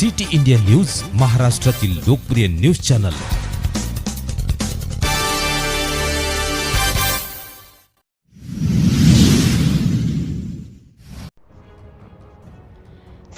City India news, महाराष्ट्रातील लोकप्रिय news channel.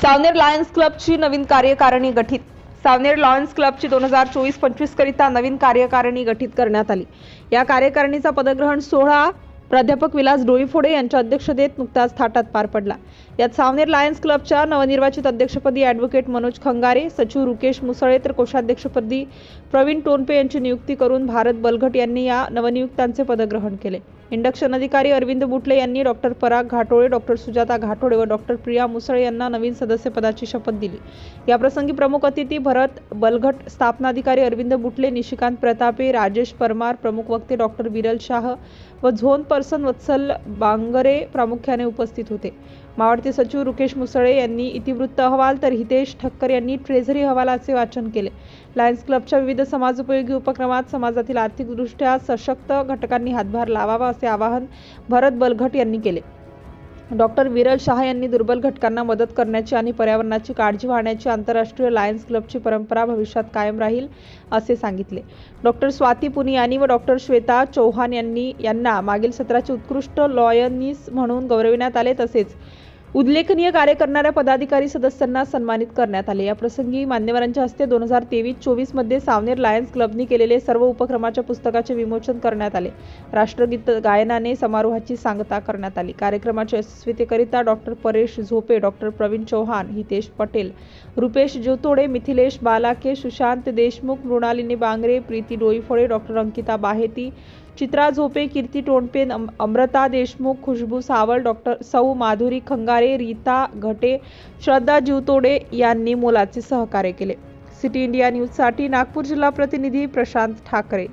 Saoner Lions क्लबची नवीन कार्यकारिणी गठीत। सावनेर लायन्स क्लबची 2024-25 करिता नवीन कार्यकारिणी गठीत करण्यात आली। या कार्यकारिणीचा पदग्रहण सोहळा प्राध्यापक विलास डोईफोडे यांच्या अध्यक्षतेत नुकताच थाटात पार पडला। यात सावनेर लायन्स क्लबच्या नवनिर्वाचित अध्यक्षपदी ॲडव्होकेट मनोज खंगारे, सचिव रुकेश मुसळे तर कोषाध्यक्षपदी प्रवीण टोनपे यांची नियुक्ती करून भारत बलघट यांनी या नवनियुक्तांचे पदग्रहण केले। इंडक्शन अधिकारी अरविंद बुटले यांनी डॉक्टर पराग घाटोळे, डॉक्टर सुजाता घाटोळे व डॉक्टर प्रिया मुसळे यांना नवीन सदस्यपदाची शपथ दिली। या प्रसंगी प्रमुख अतिथी भरत बलघट, स्थापनाधिकारी अरविंद बुटले, निशिकांत प्रतापे, राजेश परमार, प्रमुख वक्ते डॉक्टर विरल शाह व झोन पर्सन वत्सल बांगरे प्रामुख्याने उपस्थित होते। मावळते सचिव रुकेश मुसळे यांनी इतिवृत्त अहवाल तर हितेश ठक्कर यांनी ट्रेझरी अहवालाचे वाचन केले। लायन्स क्लबच्या विविध समाजोपयोगी उपक्रमात समाजातील आर्थिकदृष्ट्या सशक्त घटकांनी हातभार लावावा असे आवाहन भरत बलघट यांनी केले। डॉक्टर विरल शाह यांनी दुर्बल घटकांना मदत करण्याची आणि पर्यावरणाची काळजी वाहण्याची आंतरराष्ट्रीय लायन्स क्लबची परंपरा भविष्यात कायम राहील असे सांगितले। डॉक्टर स्वाती पुनियानी व डॉक्टर श्वेता चौहान यांना मागील सत्राचे उत्कृष्ट लॉयनीस म्हणून गौरविण्यात आले। तसेच उल्लेखनीय कार्य करणाऱ्या पदाधिकारी सदस्यांना सन्मानित करण्यात आले। या प्रसंगी मान्यवरांच्या हस्ते 2023-24 मध्ये सावनेर लायन्स क्लबनी केलेले सर्व उपक्रमाच्या पुस्तकाचे विमोचन करण्यात आले। राष्ट्रगीत गायनाने समारोहाची सांगता करण्यात आली। कार्यक्रमाच्या यशस्वीतेकरिता doctor Paresh Zope, doctor Pravin Chauhan, Hitesh Patel, Rupesh Jyotode, Mithilesh Balake, Sushant Deshmukh, Mrinalini Bangre, Preeti Doiphode, doctor Ankita Baheti, Chitra Zope, Kirti Tonpe, Amruta Deshmukh, Khushboo Sawal, doctor Sau Madhuri खंगारे, Rita घटे, श्रद्धा ज्योतोडे यांनी मोलाचे सहकार्य केले। सिटी इंडिया न्यूजसाठी नागपूर जिल्हा प्रतिनिधी प्रशांत ठाकरे।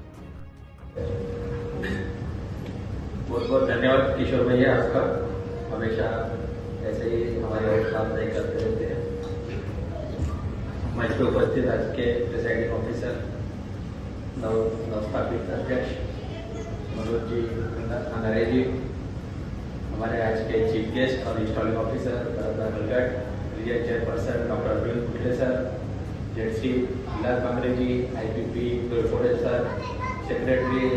बहुत बहुत धन्यवाद किशोर भैया, आपका हमेशा ऐसे ही हमारे साथ करते रहते हैं। मंच पे उपस्थित आज के प्रिसाइडिंग ऑफिसर, नवस्थापित अध्यक्ष मनोज जी खंगारे जी, हमारे आज के चीफ गेस्ट और इंस्टॉलिंग ऑफिसर भरत बलघट, region chairperson doctor Arvind बुटले sir, ZC Vilas Bangre जी, IPP डोईफोडे सर, सेक्रेटरी